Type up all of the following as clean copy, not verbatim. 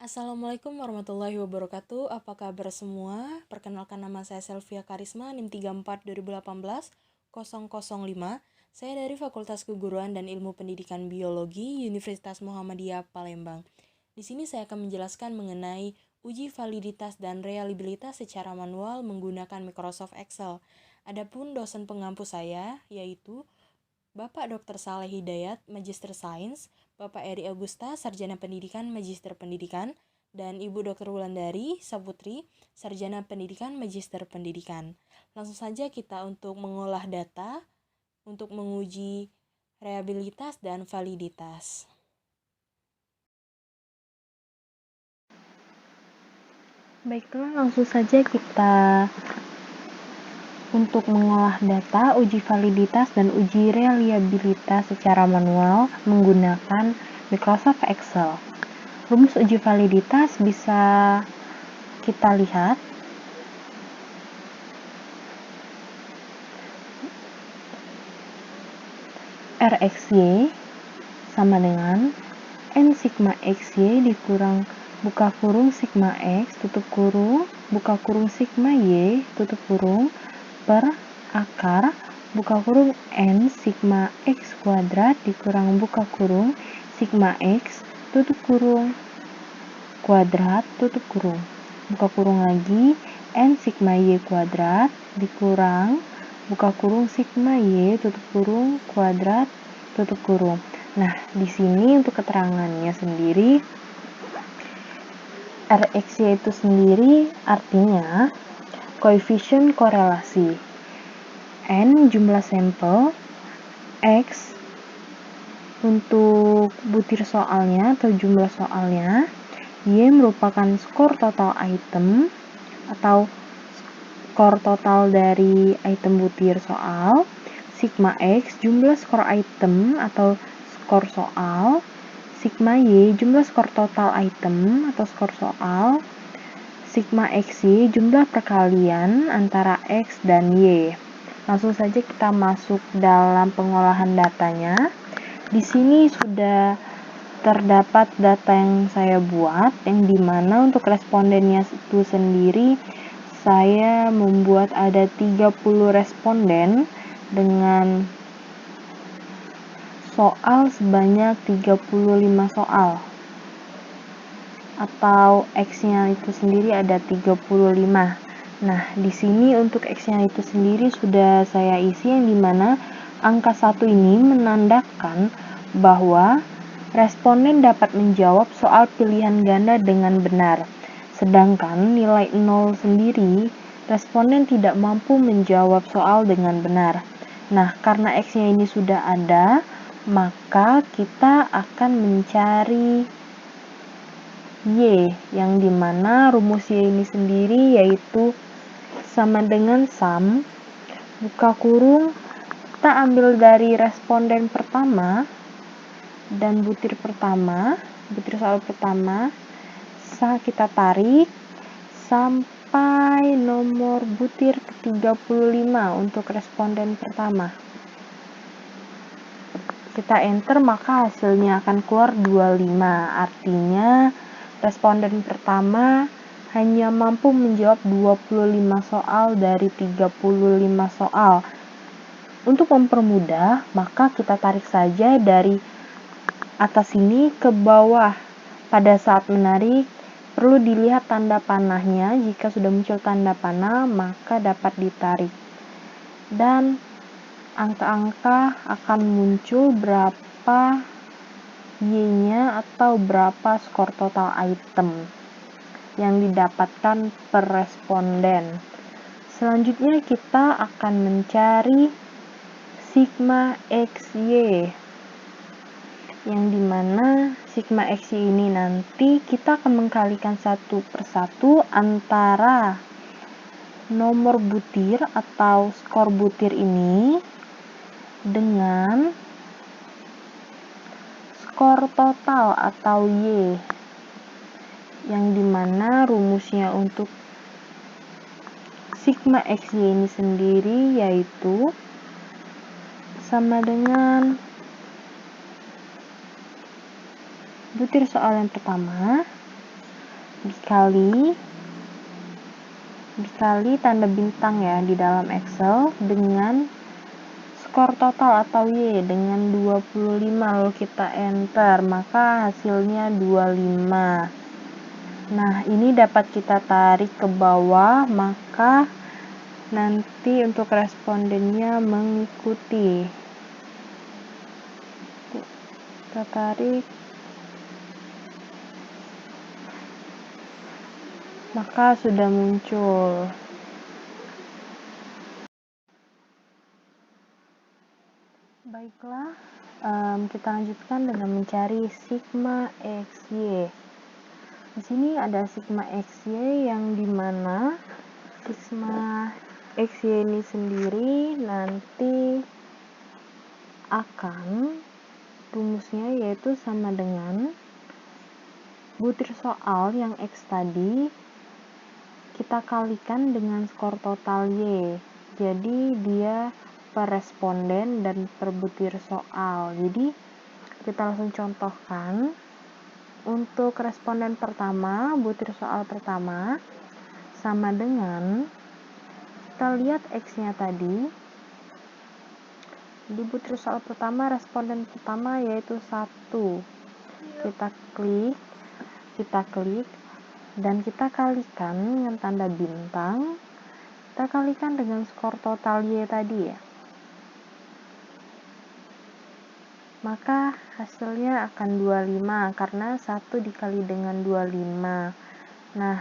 Assalamualaikum warahmatullahi wabarakatuh. Apa kabar semua? Perkenalkan, nama saya Selvia Karisma, NIM 34 2018 0005. Saya dari Fakultas Keguruan dan Ilmu Pendidikan Biologi Universitas Muhammadiyah Palembang. Di sini saya akan menjelaskan mengenai uji validitas dan reliabilitas secara manual menggunakan Microsoft Excel. Adapun dosen pengampu saya yaitu Bapak Dr. Saleh Hidayat, Magister Sains, Bapak Eri Augusta, Sarjana Pendidikan, Magister Pendidikan, dan Ibu Dr. Wulandari Saputri, Sarjana Pendidikan, Magister Pendidikan. Langsung saja kita untuk mengolah data, untuk menguji reliabilitas dan validitas. Baiklah, langsung saja kita untuk mengolah data, uji validitas dan uji reliabilitas secara manual menggunakan Microsoft Excel. Rumus uji validitas bisa kita lihat. RXY sama dengan N sigma XY dikurang buka kurung sigma X tutup kurung buka kurung sigma Y tutup kurung per akar buka kurung N sigma X kuadrat dikurang buka kurung sigma X tutup kurung kuadrat tutup kurung buka kurung lagi N sigma Y kuadrat dikurang buka kurung sigma Y tutup kurung kuadrat tutup kurung. Nah, di sini untuk keterangannya sendiri RXY itu sendiri artinya koefisien korelasi. N jumlah sampel, X untuk butir soalnya atau jumlah soalnya, Y merupakan skor total item atau skor total dari item butir soal, sigma X jumlah skor item atau skor soal, sigma Y jumlah skor total item atau skor soal, sigma XY jumlah perkalian antara X dan Y. Langsung saja kita masuk dalam pengolahan datanya. Di sini sudah terdapat data yang saya buat, yang dimana untuk respondennya itu sendiri saya membuat ada 30 responden dengan soal sebanyak 35 soal, atau X-nya itu sendiri ada 35. Nah, di sini untuk X-nya itu sendiri sudah saya isi, yang dimana angka 1 ini menandakan bahwa responden dapat menjawab soal pilihan ganda dengan benar. Sedangkan nilai 0 sendiri, responden tidak mampu menjawab soal dengan benar. Nah, karena X-nya ini sudah ada, maka kita akan mencari Y, yang dimana rumus Y ini sendiri yaitu sama dengan sum, buka kurung, kita ambil dari responden pertama dan butir soal pertama, kita tarik sampai nomor butir ke-35 untuk responden pertama. Kita enter, maka hasilnya akan keluar 25. Artinya responden pertama hanya mampu menjawab 25 soal dari 35 soal. Untuk mempermudah, maka kita tarik saja dari atas ini ke bawah. Pada saat menarik, perlu dilihat tanda panahnya. Jika sudah muncul tanda panah, maka dapat ditarik. Dan angka-angka akan muncul berapa Y-nya atau berapa skor total item yang didapatkan per responden. Selanjutnya kita akan mencari sigma XY, yang dimana sigma XY ini nanti kita akan mengkalikan satu persatu antara nomor butir atau skor butir ini dengan skor total atau Y, yang dimana rumusnya untuk sigma XY ini sendiri yaitu sama dengan butir soal yang pertama dikali tanda bintang ya di dalam Excel dengan skor total atau Y dengan 25, lalu kita enter, maka hasilnya 25. Nah, ini dapat kita tarik ke bawah, maka nanti untuk respondennya mengikuti. Kita tarik, maka sudah muncul. Baiklah, kita lanjutkan dengan mencari sigma XY. Di sini ada sigma XY yang dimana sigma XY ini sendiri nanti akan rumusnya yaitu sama dengan butir soal yang X tadi kita kalikan dengan skor total Y. Jadi dia per responden dan per butir soal. Jadi kita langsung contohkan. Untuk responden pertama, butir soal pertama sama dengan, kita lihat X-nya tadi. Di butir soal pertama, responden pertama yaitu 1. Kita klik dan kita kalikan dengan tanda bintang. Kita kalikan dengan skor total Y tadi ya. Maka hasilnya akan 25 karena 1 dikali dengan 25. Nah,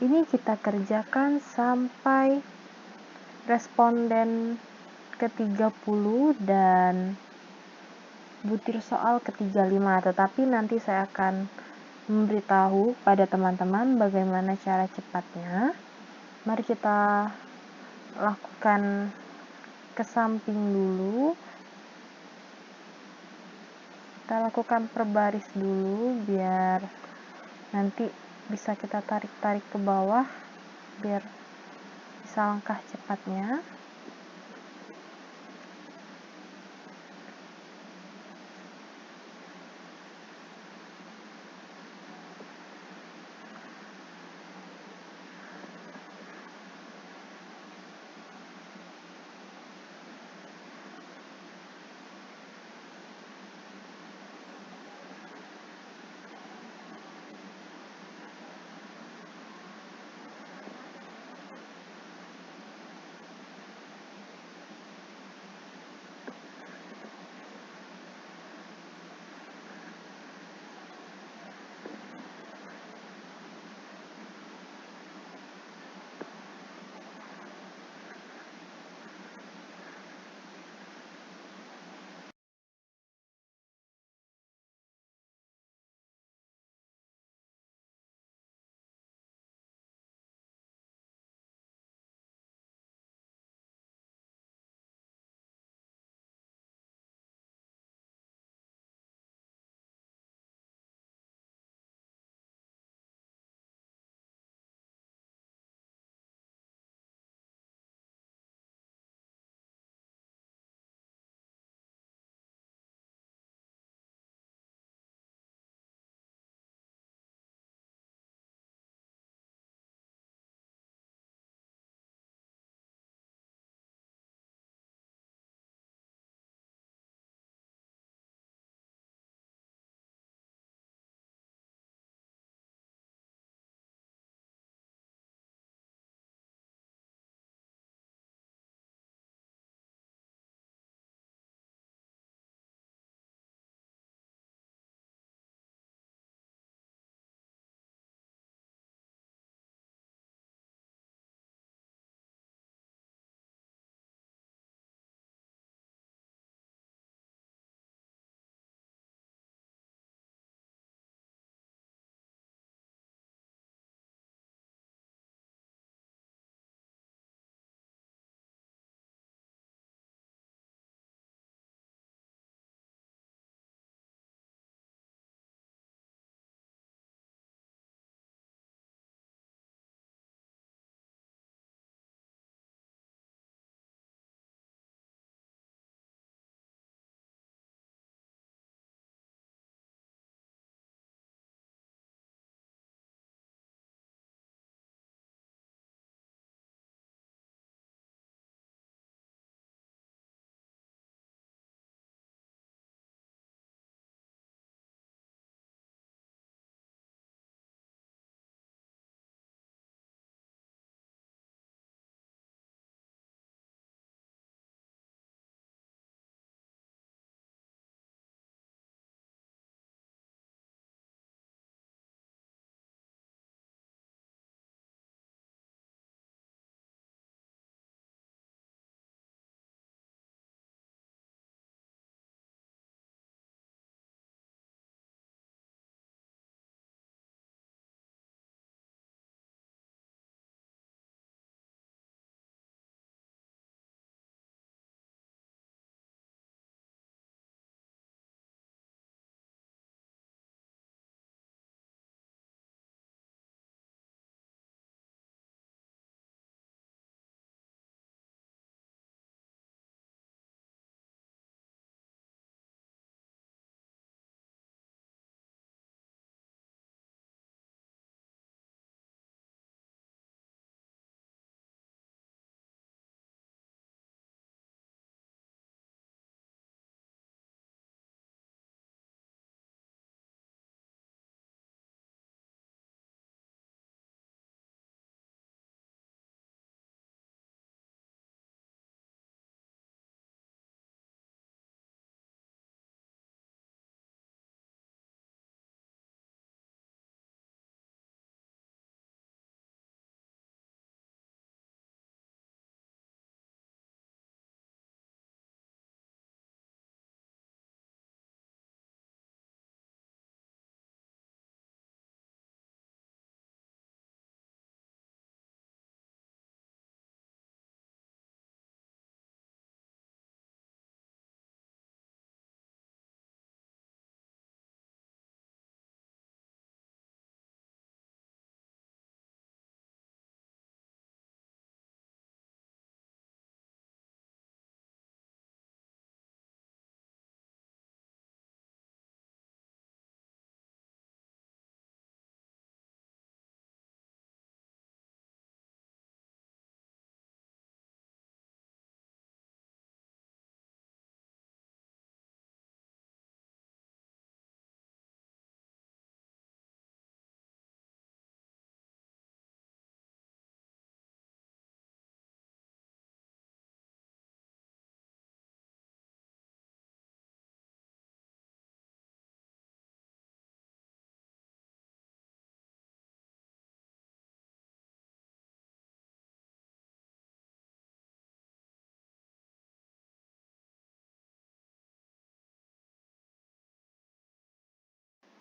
ini kita kerjakan sampai responden ke-30 dan butir soal ke-35, tetapi nanti saya akan memberitahu pada teman-teman bagaimana cara cepatnya. Mari kita lakukan ke samping dulu. Kita lakukan per baris dulu biar nanti bisa kita tarik-tarik ke bawah biar bisa langkah cepatnya.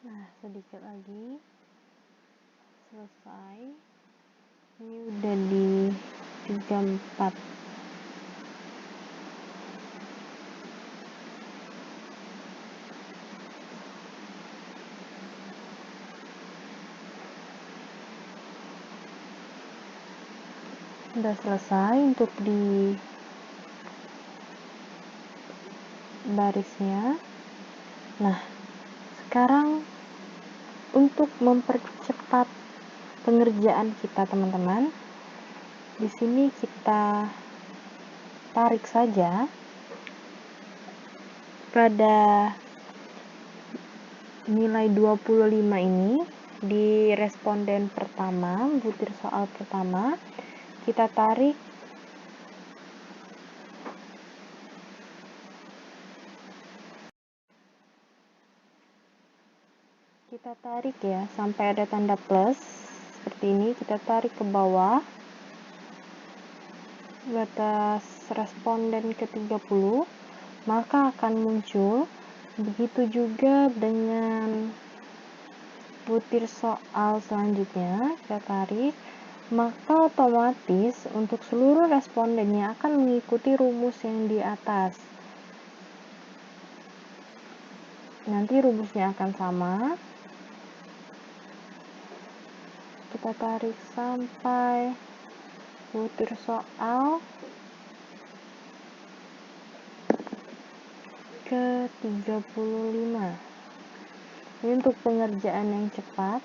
Nah, sedikit lagi selesai. Ini udah di 34. Udah selesai untuk di barisnya. Nah, sekarang untuk mempercepat pengerjaan kita, teman-teman, di sini kita tarik saja pada nilai 25 ini di responden pertama, butir soal pertama, kita tarik ya sampai ada tanda plus seperti ini. Kita tarik ke bawah batas responden ke-30, maka akan muncul. Begitu juga dengan butir soal selanjutnya, kita tarik, maka otomatis untuk seluruh respondennya akan mengikuti rumus yang di atas. Nanti rumusnya akan sama. Kita tarik sampai butir soal ke-35. Ini untuk pengerjaan yang cepat.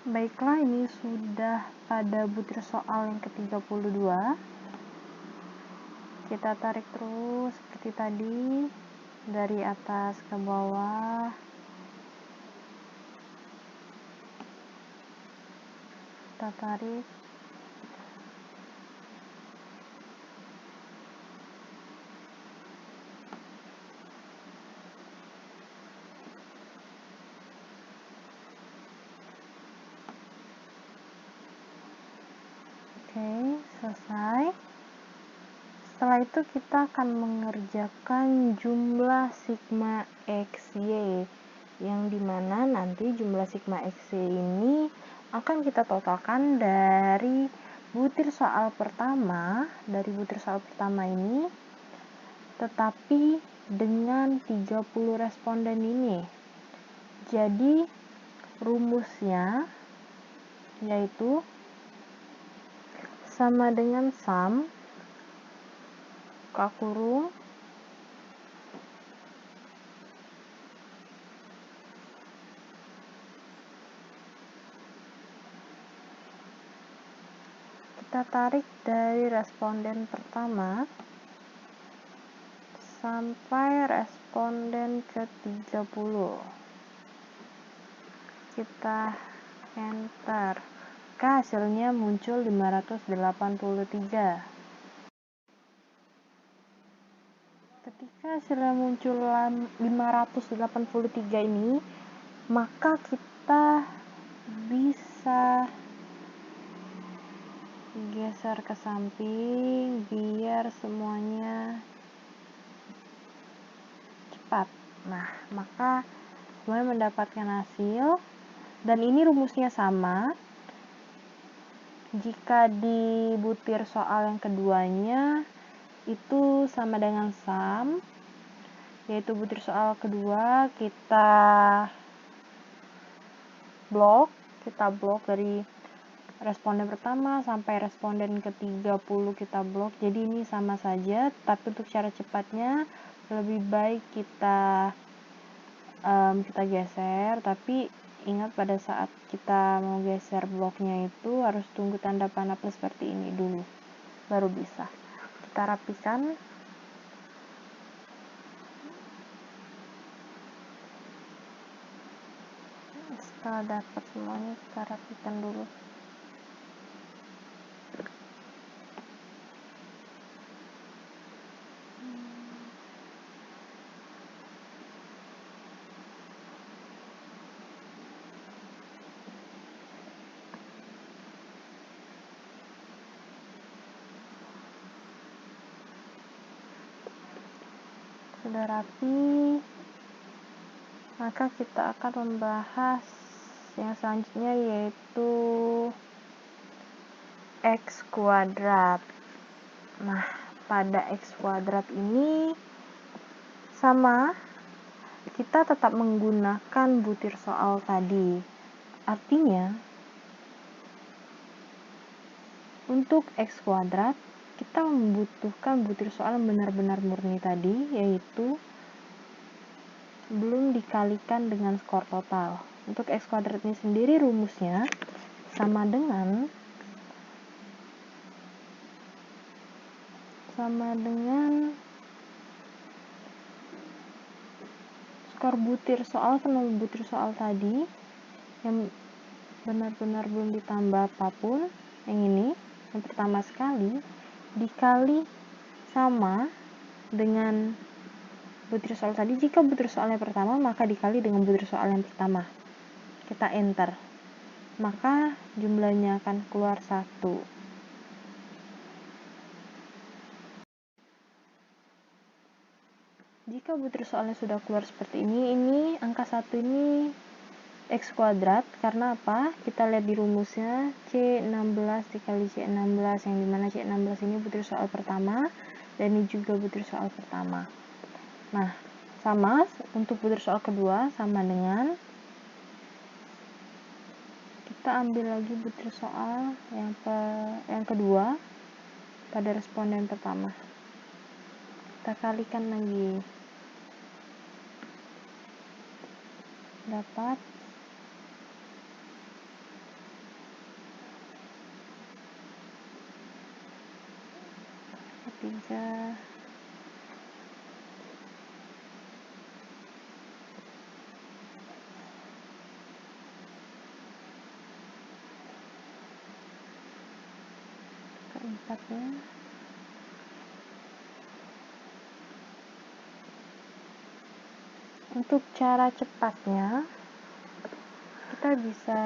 Baiklah, ini sudah pada butir soal yang ke-32. Kita tarik terus seperti tadi, dari atas ke bawah. Kita tarik. Oke, selesai. Setelah itu kita akan mengerjakan jumlah sigma XY, yang dimana nanti jumlah sigma XY ini akan kita totalkan dari butir soal pertama, ini, tetapi dengan 30 responden ini. Jadi rumusnya yaitu sama dengan sum kurung kita tarik dari responden pertama sampai responden ke-30. Kita enter. Maka hasilnya muncul 583. Ketika hasilnya muncul 583 ini, maka kita bisa geser ke samping biar semuanya cepat. Nah, maka semuanya mendapatkan hasil, dan ini rumusnya sama. Jika di butir soal yang keduanya itu sama dengan sum, yaitu butir soal kedua kita blok dari responden pertama sampai responden ke-30 kita blok. Jadi ini sama saja, tapi untuk cara cepatnya lebih baik kita geser, tapi ingat pada saat kita mau geser bloknya itu harus tunggu tanda panah plus seperti ini dulu, baru bisa. Kita rapikan. Setelah dapat semuanya, kita rapikan dulu. Sudah rapi, maka kita akan membahas yang selanjutnya, yaitu X kuadrat. Nah, pada X kuadrat ini sama, kita tetap menggunakan butir soal tadi. Artinya, untuk X kuadrat kita membutuhkan butir soal benar-benar murni tadi, yaitu belum dikalikan dengan skor total. Untuk X kuadrat ini sendiri rumusnya sama dengan skor butir soal penuh butir soal tadi yang benar-benar belum ditambah apapun, yang ini, yang pertama sekali, dikali sama dengan butir soal tadi. Jika butir soal yang pertama, maka dikali dengan butir soal yang pertama. Kita enter. Maka jumlahnya akan keluar 1. Jika butir soalnya sudah keluar seperti ini angka 1 ini X kuadrat, karena apa? Kita lihat di rumusnya, C16 dikali C16, yang dimana C16 ini butir soal pertama, dan ini juga butir soal pertama. Nah, sama untuk butir soal kedua, sama dengan kita ambil lagi butir soal yang kedua pada responden pertama. Kita kalikan lagi. Dapat 3. Keempatnya. Untuk cara cepatnya, kita bisa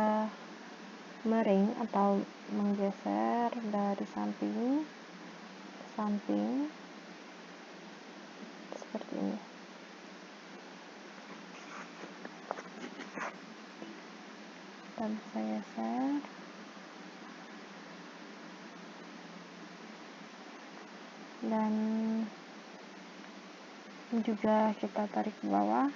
mering atau menggeser dari samping ke samping seperti ini. Kita bisa geser dan juga kita tarik ke bawah.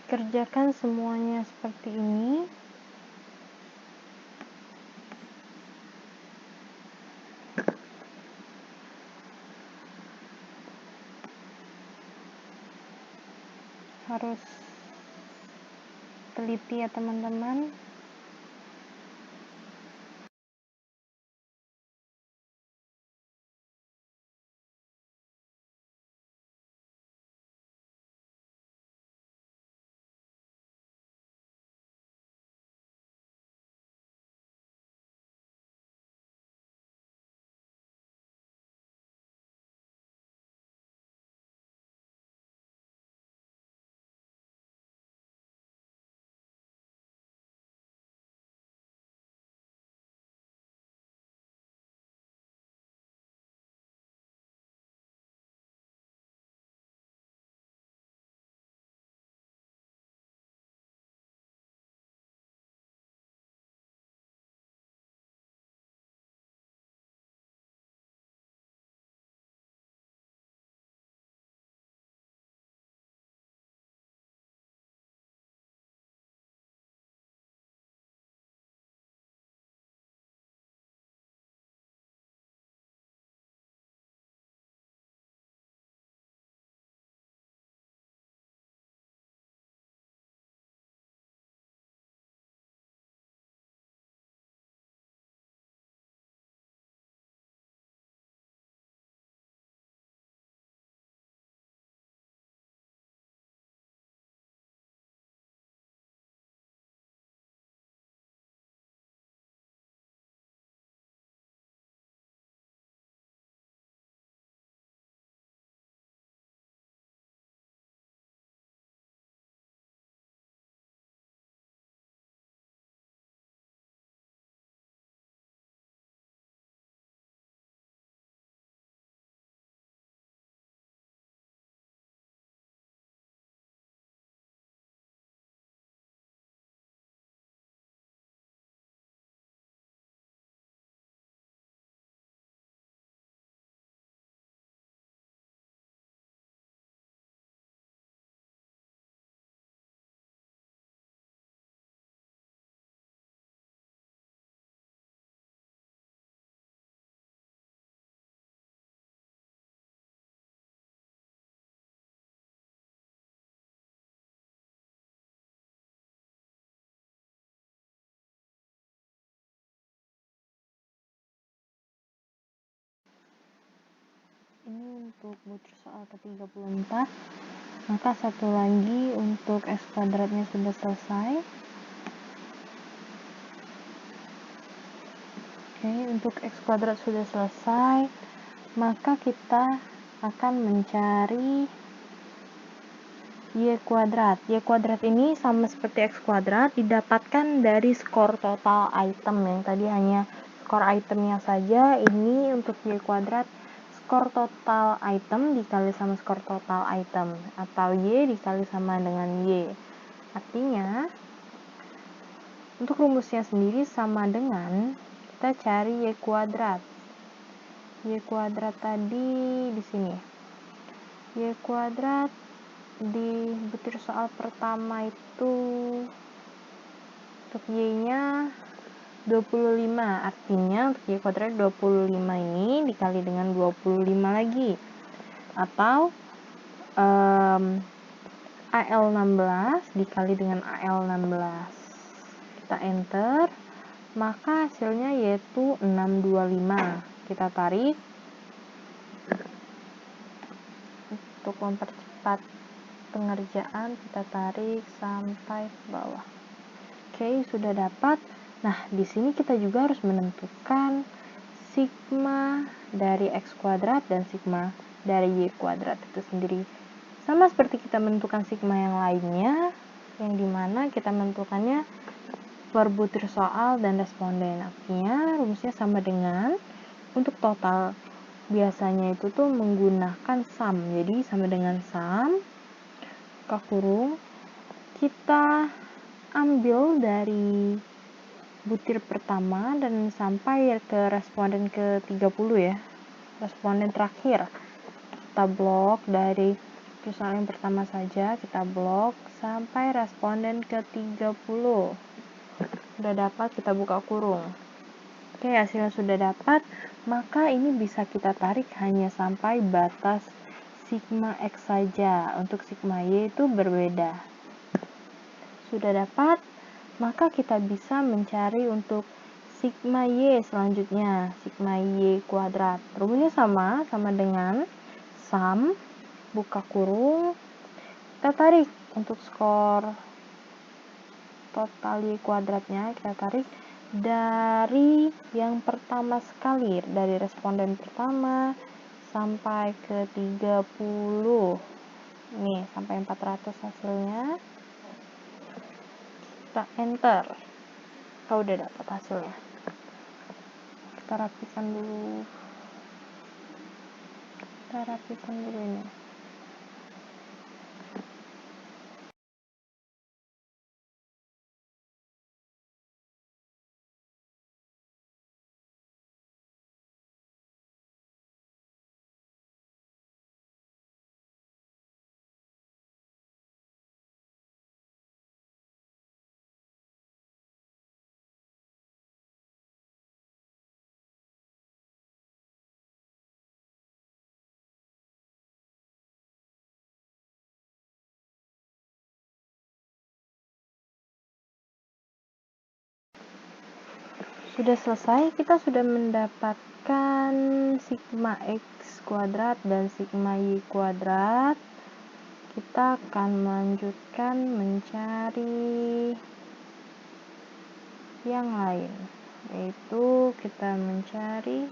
Kerjakan semuanya seperti ini. Harus teliti ya teman-teman. Ini untuk butir soal ke-34. Maka satu lagi untuk X kuadratnya sudah selesai. Oke, untuk X kuadrat sudah selesai. Maka kita akan mencari Y kuadrat. Y kuadrat ini sama seperti X kuadrat, didapatkan dari skor total item. Yang tadi hanya skor itemnya saja, ini untuk Y kuadrat skor total item dikali sama skor total item, atau Y dikali sama dengan Y. Artinya, untuk rumusnya sendiri sama dengan kita cari Y kuadrat. Y kuadrat tadi di sini. Y kuadrat di butir soal pertama itu untuk Y-nya 25. Artinya untuk Y kuadrat 25 ini dikali dengan 25 lagi. Atau AL 16 dikali dengan AL 16. Kita enter, maka hasilnya yaitu 625. Kita tarik untuk mempercepat pengerjaan, kita tarik sampai ke bawah. Oke, sudah dapat. Nah, di sini kita juga harus menentukan sigma dari X kuadrat dan sigma dari Y kuadrat itu sendiri. Sama seperti kita menentukan sigma yang lainnya, yang dimana kita menentukannya per butir soal dan responden. Artinya rumusnya sama dengan untuk total biasanya itu tuh menggunakan sum. Jadi sama dengan sum buka kurung, kita ambil dari butir pertama dan sampai ke responden ke 30 ya. Responden terakhir. Kita blok dari soal yang pertama saja, kita blok sampai responden ke 30. Sudah dapat, kita buka kurung. Oke, hasilnya sudah dapat, maka ini bisa kita tarik hanya sampai batas sigma X saja. Untuk sigma Y itu berbeda. Sudah dapat, maka kita bisa mencari untuk sigma Y selanjutnya, sigma Y kuadrat. Rumusnya sama dengan sum, buka kurung, kita tarik untuk skor total Y kuadratnya, kita tarik dari yang pertama sekali, dari responden pertama sampai ke 30. Nih, sampai 400 hasilnya. Kita enter. Kita udah dapat hasilnya. Kita rapikan dulu. Ini. Sudah selesai, kita sudah mendapatkan sigma X kuadrat dan sigma Y kuadrat. Kita akan melanjutkan mencari yang lain, yaitu kita mencari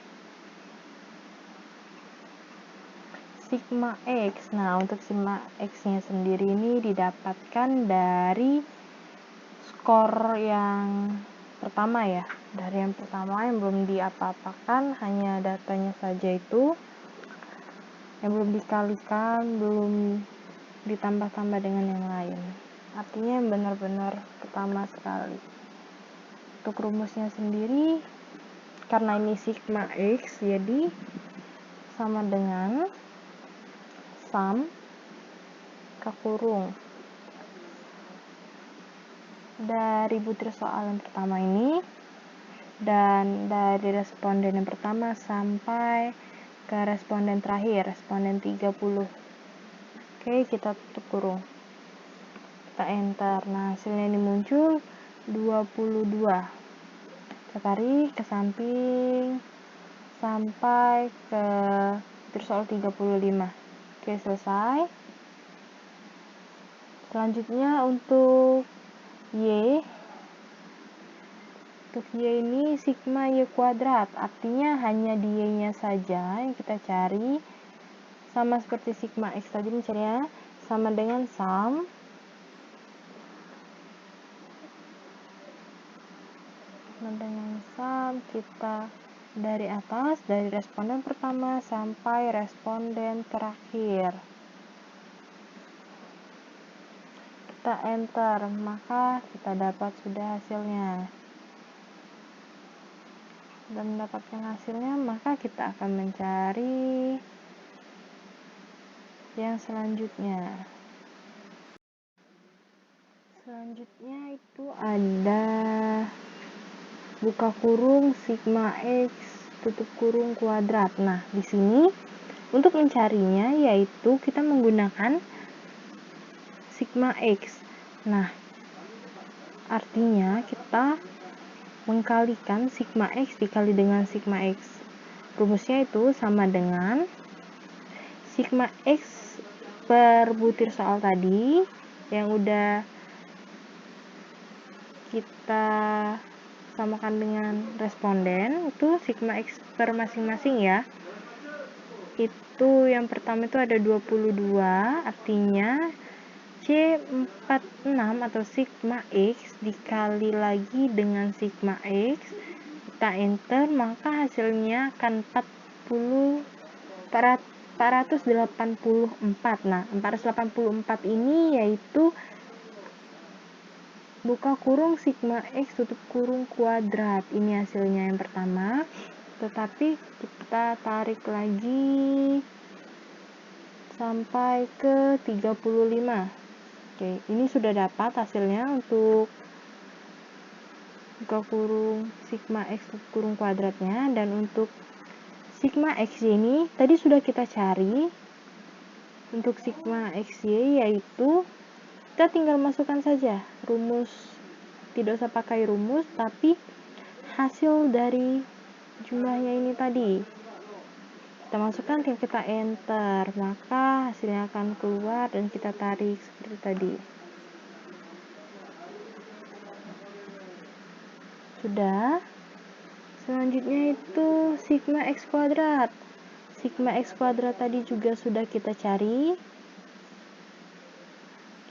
sigma X. Nah, untuk sigma X-nya sendiri ini didapatkan dari skor yang pertama ya. Dari yang pertama yang belum diapa-apakan, hanya datanya saja itu yang belum dikalikan, belum ditambah-tambah dengan yang lain. Artinya yang benar-benar pertama sekali. Untuk rumusnya sendiri, karena ini sigma X, jadi sama dengan sum ke kurung dari butir soal yang pertama ini dan dari responden yang pertama sampai ke responden terakhir, responden 30. Oke, kita tutup kurung. Kita enter. Nah, hasilnya ini muncul 22. Kita tarik ke samping sampai ke butir soal 35. Oke, selesai. Selanjutnya untuk Y. Untuk Y ini sigma Y kuadrat, artinya hanya di Y-nya saja yang kita cari. Sama seperti sigma X tadi mencarinya sama dengan sum kita dari atas, dari responden pertama sampai responden terakhir. Kita enter, maka kita dapat sudah hasilnya. Dan mendapatkan hasilnya, maka kita akan mencari yang selanjutnya. Selanjutnya itu ada buka kurung sigma x tutup kurung kuadrat. Nah, di sini untuk mencarinya yaitu kita menggunakan sigma x. Nah, artinya kita mengkalikan sigma x dikali dengan sigma x. Rumusnya itu sama dengan sigma x per butir soal tadi yang udah kita samakan dengan responden, itu sigma x per masing-masing ya. Itu yang pertama itu ada 22, artinya C46 atau sigma x dikali lagi dengan sigma x, kita enter, maka hasilnya akan 484. Nah, 484 ini yaitu buka kurung sigma x tutup kurung kuadrat. Ini hasilnya yang pertama. Tetapi kita tarik lagi sampai ke 35. Oke, ini sudah dapat hasilnya untuk buka kurung sigma x tutup kurung kuadratnya, dan untuk sigma xy ini tadi sudah kita cari. Untuk sigma xy yaitu kita tinggal masukkan saja rumus, tidak usah pakai rumus, tapi hasil dari jumlahnya ini tadi kita masukkan, tinggal kita enter, maka hasilnya akan keluar dan kita tarik seperti tadi. Sudah. Selanjutnya itu sigma x kuadrat. Sigma x kuadrat tadi juga sudah kita cari.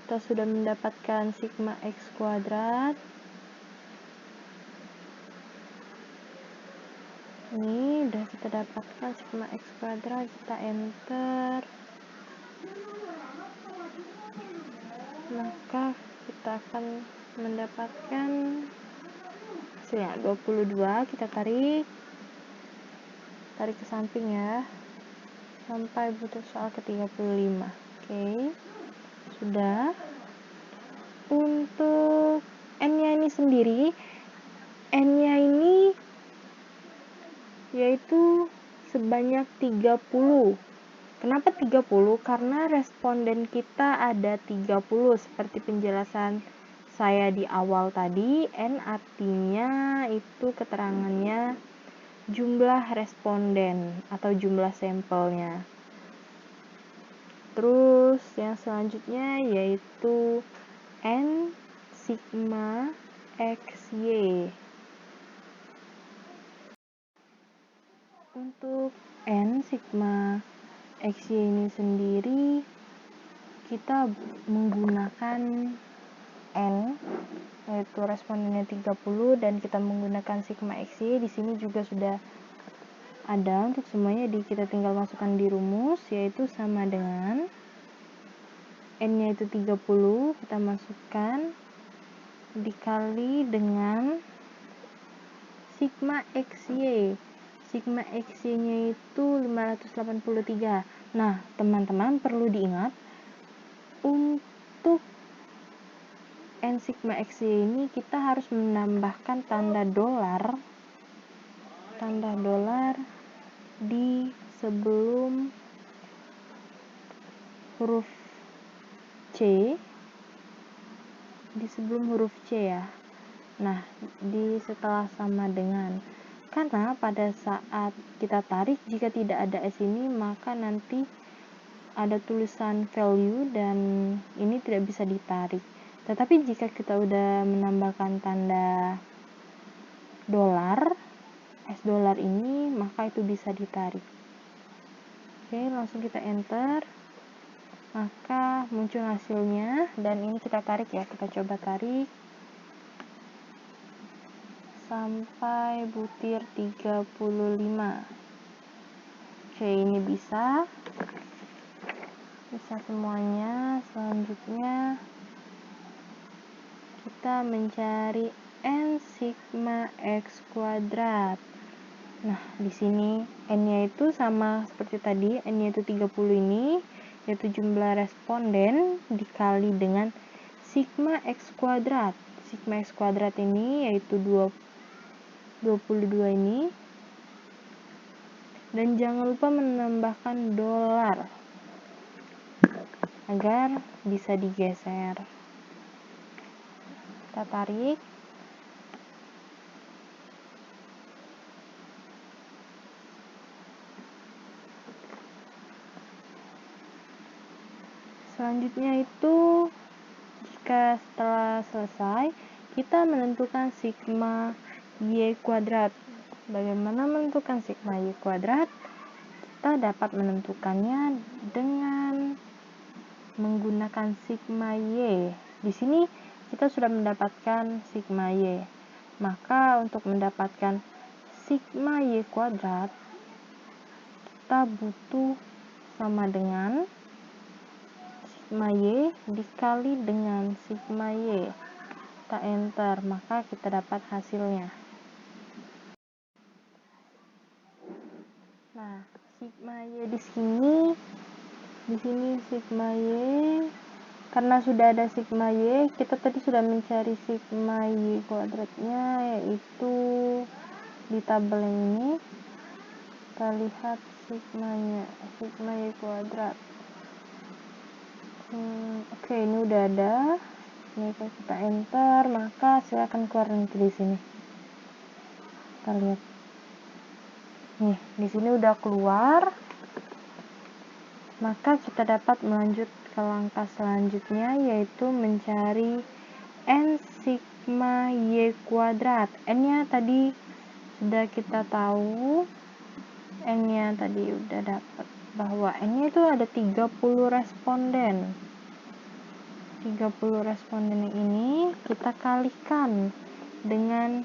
Kita sudah mendapatkan sigma x kuadrat. Ini udah kita dapatkan sigma x kuadrat, kita enter, maka kita akan mendapatkan hasilnya 22. Kita tarik ke samping ya, sampai butuh soal ke 35. Oke, sudah. Untuk n-nya ini sendiri, n-nya ini yaitu sebanyak 30. Kenapa 30? Karena responden kita ada 30 seperti penjelasan saya di awal tadi. N artinya itu keterangannya jumlah responden atau jumlah sampelnya. Terus yang selanjutnya yaitu N sigma xy. Untuk N sigma xy ini sendiri kita menggunakan N yaitu respondennya 30 dan kita menggunakan sigma xy. Di sini juga sudah ada untuk semuanya, kita tinggal masukkan di rumus, yaitu sama dengan N-nya itu 30, kita masukkan dikali dengan sigma xy. Sigma xy-nya itu 583. Nah, teman-teman perlu diingat, untuk N sigma xy ini kita harus menambahkan tanda dolar di sebelum huruf C, ya. Nah, setelah sama dengan, karena pada saat kita tarik, jika tidak ada S ini, maka nanti ada tulisan value dan ini tidak bisa ditarik. Tetapi jika kita udah menambahkan tanda dolar, S dolar ini, maka itu bisa ditarik. Oke, langsung kita enter. maka muncul hasilnya, dan ini kita tarik ya, kita coba tarik sampai butir 35. Oke, ini bisa semuanya. Selanjutnya kita mencari n sigma x kuadrat. Nah, di sini n-nya itu sama seperti tadi, n-nya itu 30 ini, yaitu jumlah responden dikali dengan sigma x kuadrat. Sigma x kuadrat ini yaitu 22 ini. Dan jangan lupa menambahkan dolar agar bisa digeser. Kita tarik. Selanjutnya itu, jika setelah selesai, kita menentukan sigma y kuadrat. Bagaimana menentukan sigma y kuadrat? Kita dapat menentukannya dengan menggunakan sigma y. Di sini kita sudah mendapatkan sigma y. Maka untuk mendapatkan sigma y kuadrat, kita butuh sama dengan sigma y dikali dengan sigma y. Kita enter, maka kita dapat hasilnya. Nah, sigma y di sini sigma y, karena sudah ada sigma y, kita tadi sudah mencari sigma y kuadratnya, yaitu di tabel yang ini. Kita lihat sigma y kuadrat. Oke, ini udah ada. Ini kita enter, maka silakan keluar nanti di sini. Kita lihat. Nih, di sini udah keluar. Maka kita dapat melanjut ke langkah selanjutnya, yaitu mencari n sigma y kuadrat. N-nya tadi sudah kita tahu. N-nya tadi udah dapat bahwa N-nya itu ada 30 responden. 30 responden ini kita kalikan dengan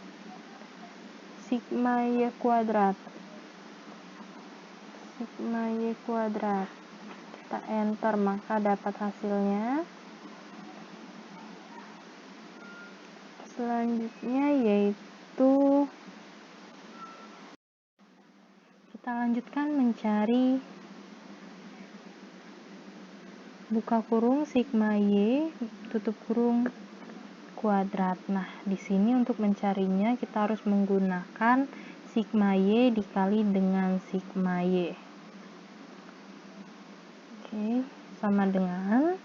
sigma y kuadrat. Sigma y kuadrat. Kita enter, maka dapat hasilnya. Selanjutnya yaitu kita lanjutkan mencari buka kurung sigma y tutup kurung kuadrat. Nah, di sini untuk mencarinya kita harus menggunakan sigma y dikali dengan sigma y. Oke, sama dengan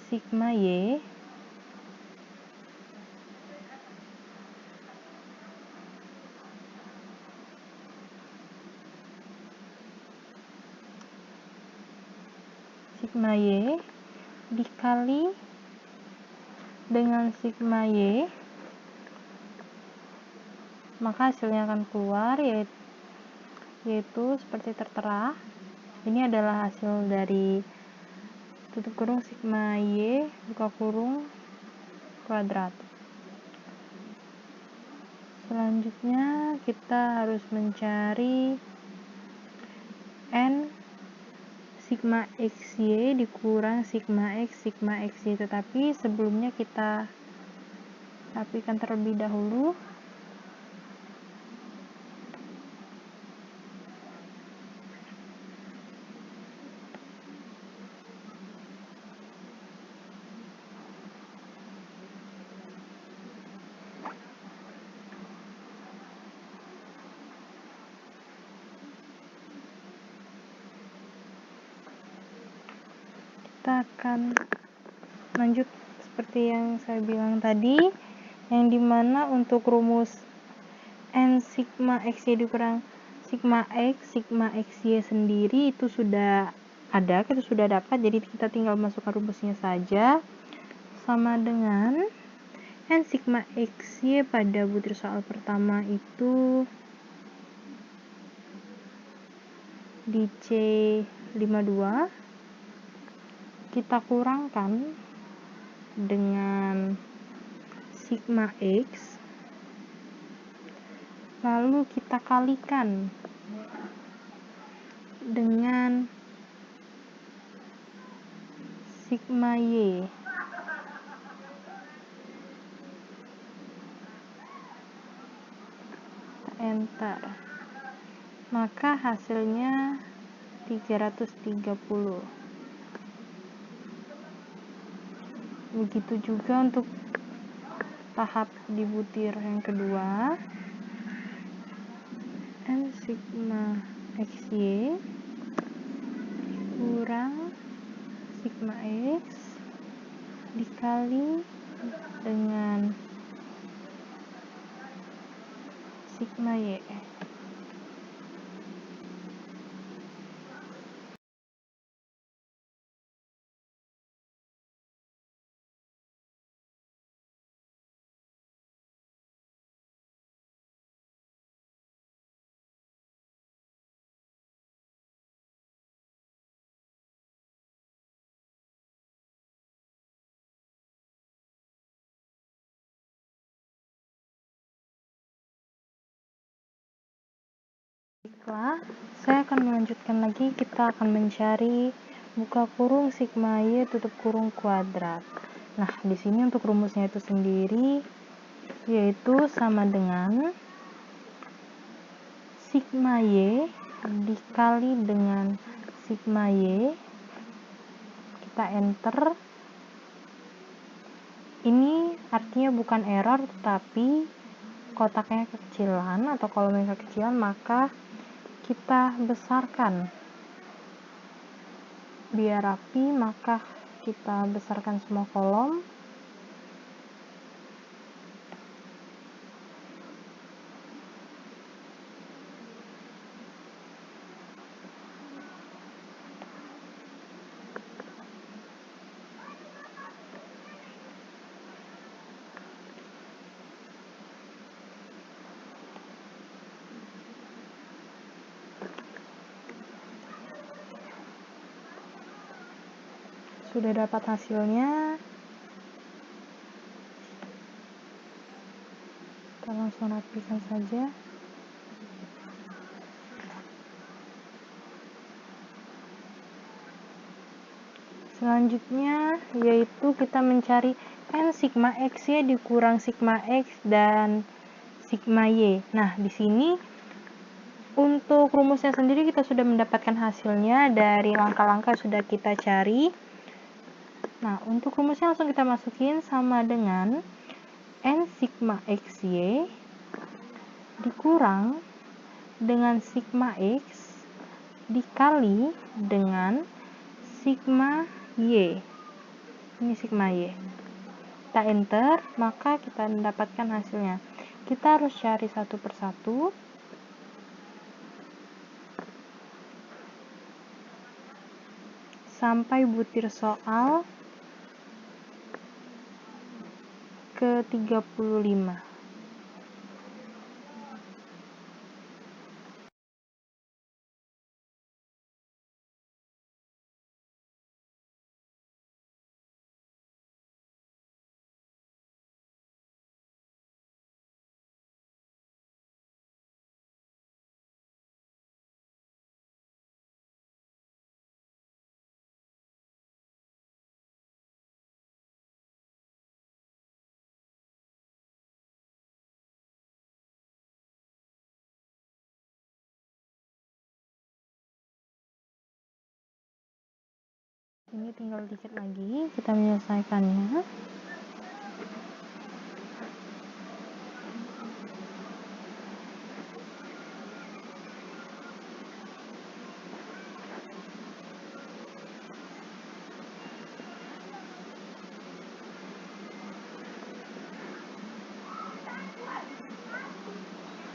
sigma y dikali dengan sigma y, maka hasilnya akan keluar, yaitu seperti tertera. Ini adalah hasil dari tutup kurung sigma y buka kurung kuadrat. Selanjutnya kita harus mencari n sigma xy dikurang sigma xy, tetapi sebelumnya kita rapikan terlebih dahulu. Kita akan lanjut seperti yang saya bilang tadi, yang dimana untuk rumus n sigma xy dikurang sigma xy sendiri itu sudah ada, kita sudah dapat, jadi kita tinggal masukkan rumusnya saja, sama dengan n sigma xy pada butir soal pertama itu di C5 52 kita kurangkan dengan sigma X, lalu kita kalikan dengan sigma Y. Enter. Maka hasilnya 330. Begitu juga untuk tahap di butir yang kedua. N sigma XY kurang sigma X dikali dengan sigma Y. Baiklah, saya akan melanjutkan lagi. Kita akan mencari buka kurung sigma Y tutup kurung kuadrat. Nah, di sini untuk rumusnya itu sendiri yaitu sama dengan sigma Y dikali dengan sigma Y. Kita enter. Ini artinya bukan error, tetapi kotaknya kekecilan atau kolomnya kekecilan, maka kita besarkan biar rapi, maka kita besarkan semua kolom. Sudah dapat hasilnya, kita langsung rapikan saja. Selanjutnya yaitu kita mencari N sigma X Y dikurang sigma X dan sigma Y. Nah, di sini untuk rumusnya sendiri kita sudah mendapatkan hasilnya dari langkah-langkah sudah kita cari. Nah, untuk rumusnya langsung kita masukin sama dengan N sigma XY dikurang dengan sigma X dikali dengan sigma Y. Ini sigma Y. Kita enter, maka kita mendapatkan hasilnya. Kita harus cari satu persatu. Sampai butir soal ke-35. Ini tinggal dikit lagi kita menyelesaikannya.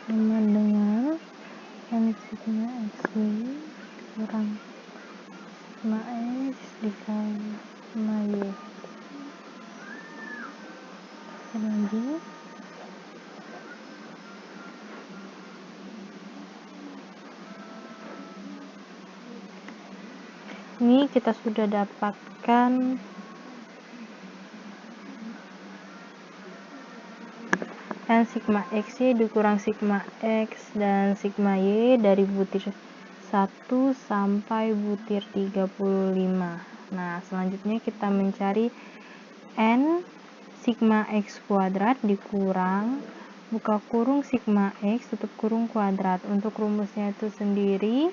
Sama dengan N sigma XY kurang sigma X dikali sigma Y. Lagi Ini kita sudah dapatkan N sigma X-Y dikurang sigma X dan sigma Y dari butir 1 sampai butir 35. Nah, selanjutnya kita mencari N sigma X kuadrat dikurang buka kurung sigma X tutup kurung kuadrat. Untuk rumusnya itu sendiri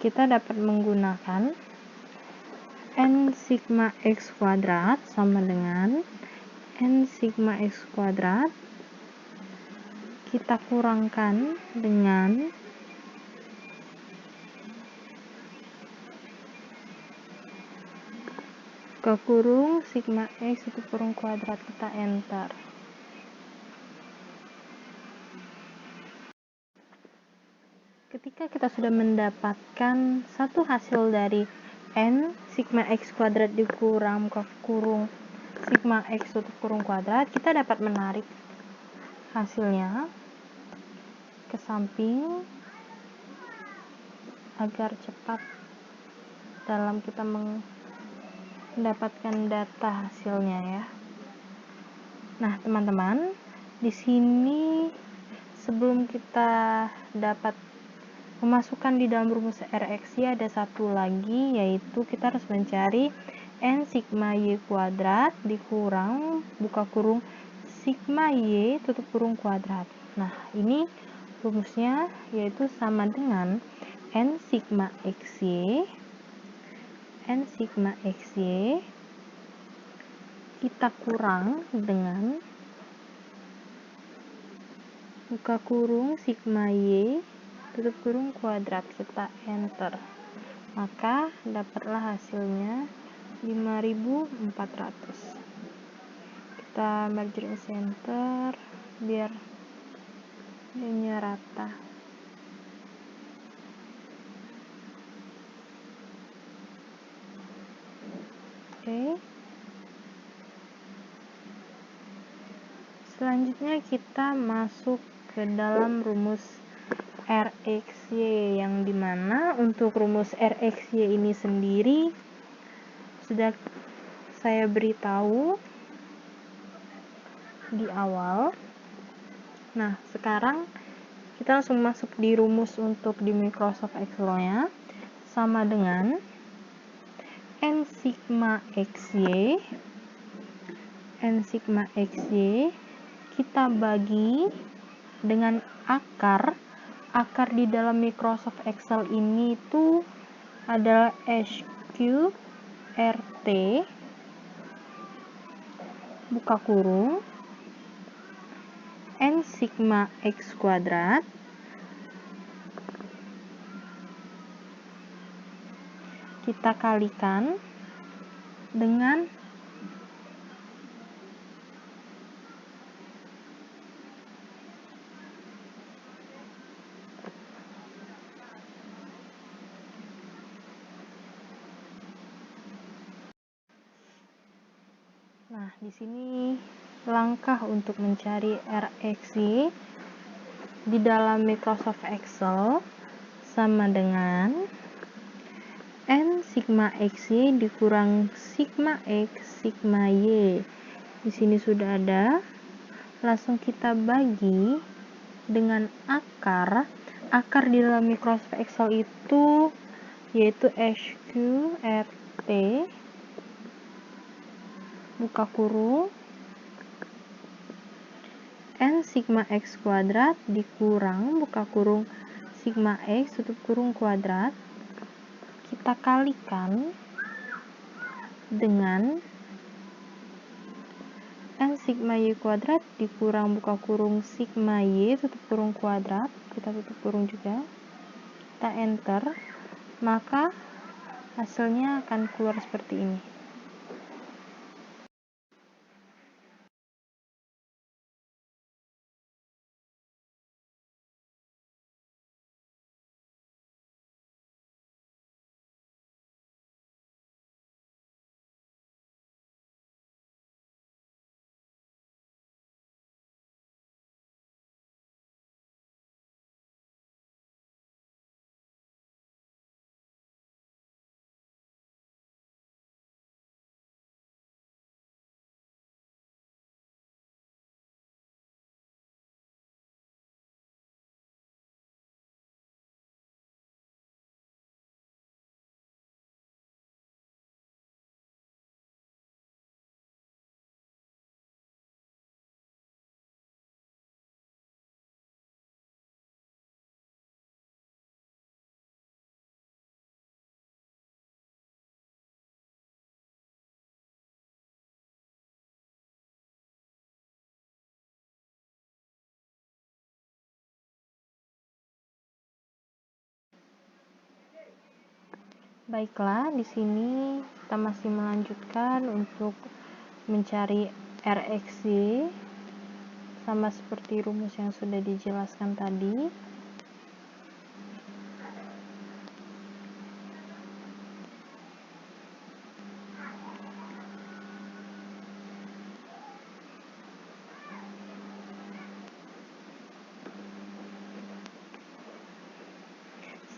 kita dapat menggunakan N sigma X kuadrat sama dengan N sigma X kuadrat kita kurangkan dengan ke kurung sigma X tutup kurung kuadrat, kita enter. Ketika kita sudah mendapatkan satu hasil dari N sigma X kuadrat dikurang ke kurung sigma X tutup kurung kuadrat, kita dapat menarik hasilnya ke samping agar cepat dalam kita mendapatkan data hasilnya ya. Nah, teman-teman, di sini sebelum kita dapat memasukkan di dalam rumus RX-Y ada satu lagi, yaitu kita harus mencari N sigma Y kuadrat dikurang buka kurung sigma Y tutup kurung kuadrat. Nah, ini rumusnya yaitu sama dengan N sigma XY kita kurang dengan buka kurung sigma Y tutup kurung kuadrat, kita enter. Maka dapatlah hasilnya 5400. Kita merge and center biar ini rata. Oke. Selanjutnya kita masuk ke dalam rumus RXY, yang dimana untuk rumus RXY ini sendiri sudah saya beritahu di awal. Nah, sekarang kita langsung masuk di rumus untuk di Microsoft Excel-nya, sama dengan N sigma XY kita bagi dengan akar di dalam Microsoft Excel ini itu adalah SQRT buka kurung N sigma X kuadrat kita kalikan dengan Nah, di sini langkah untuk mencari RXY di dalam Microsoft Excel sama dengan N sigma XY dikurang sigma X sigma Y. Di sini sudah ada. Langsung kita bagi dengan akar di dalam Microsoft Excel itu yaitu SQRT buka kurung N sigma X kuadrat dikurang buka kurung sigma X tutup kurung kuadrat, kita kalikan dengan N sigma Y kuadrat dikurang buka kurung sigma Y tutup kurung kuadrat, kita tutup kurung juga, kita enter, maka hasilnya akan keluar seperti ini. Baiklah, di sini kita masih melanjutkan untuk mencari RX sama seperti rumus yang sudah dijelaskan tadi.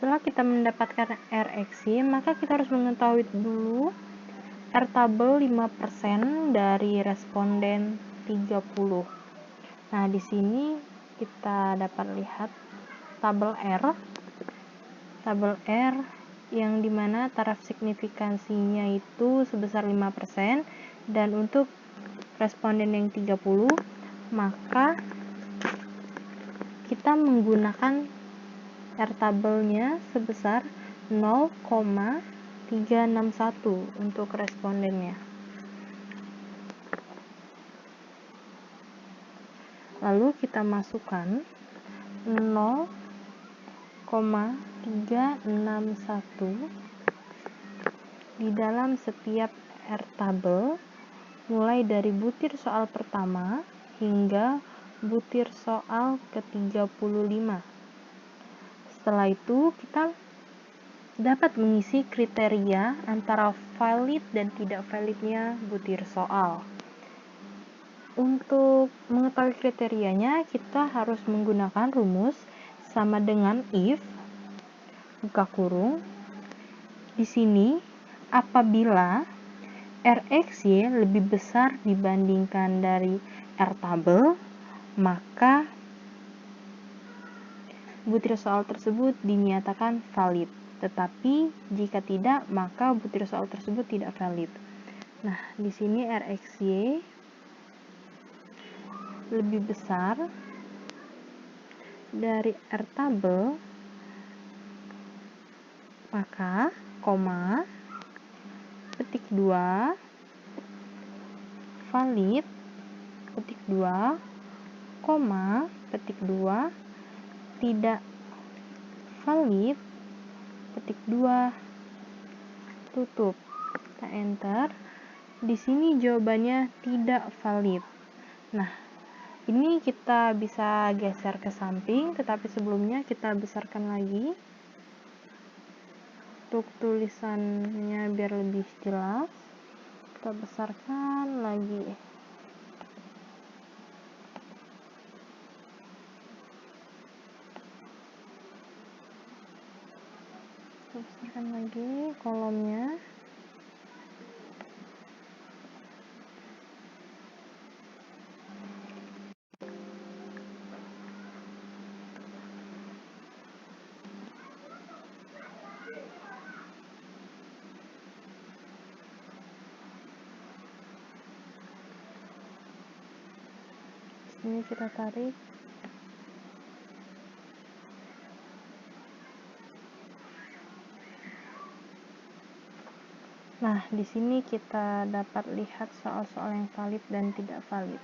Setelah kita mendapatkan RX, maka kita harus mengetahui dulu R tabel 5% dari responden 30. Nah, di sini kita dapat lihat tabel R. Tabel R yang dimana taraf signifikansinya itu sebesar 5%, dan untuk responden yang 30, maka kita menggunakan R tabelnya sebesar 0,361 untuk respondennya. Lalu kita masukkan 0,361 di dalam setiap R tabel, mulai dari butir soal pertama hingga butir soal ke-35. Setelah itu, kita dapat mengisi kriteria antara valid dan tidak validnya butir soal. Untuk mengetahui kriterianya, kita harus menggunakan rumus sama dengan if, buka kurung. Di sini, apabila RXY lebih besar dibandingkan dari R tabel, maka butir soal tersebut dinyatakan valid. Tetapi jika tidak, maka butir soal tersebut tidak valid. Nah, di sini RXY lebih besar dari R tabel, maka koma petik 2 valid petik 2 koma petik 2 tidak valid petik 2 tutup. Kita enter. Di sini jawabannya tidak valid. Nah, ini kita bisa geser ke samping, tetapi sebelumnya kita besarkan lagi untuk tulisannya biar lebih jelas. Kita besarkan lagi. Kita besarkan lagi kolomnya. Ini kita tarik. Nah, di sini kita dapat lihat soal-soal yang valid dan tidak valid.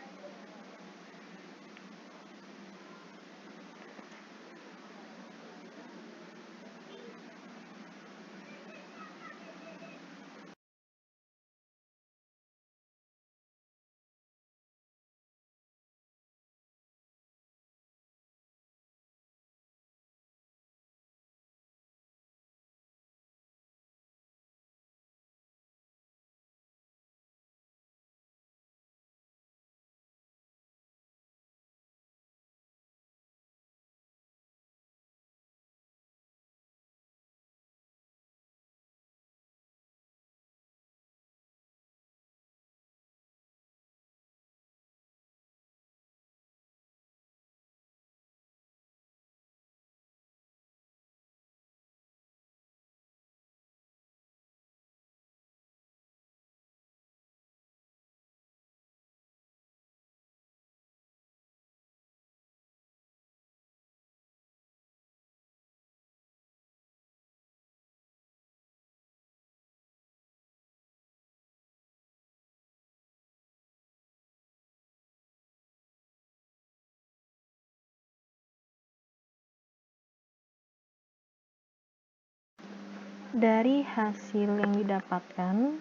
Dari hasil yang didapatkan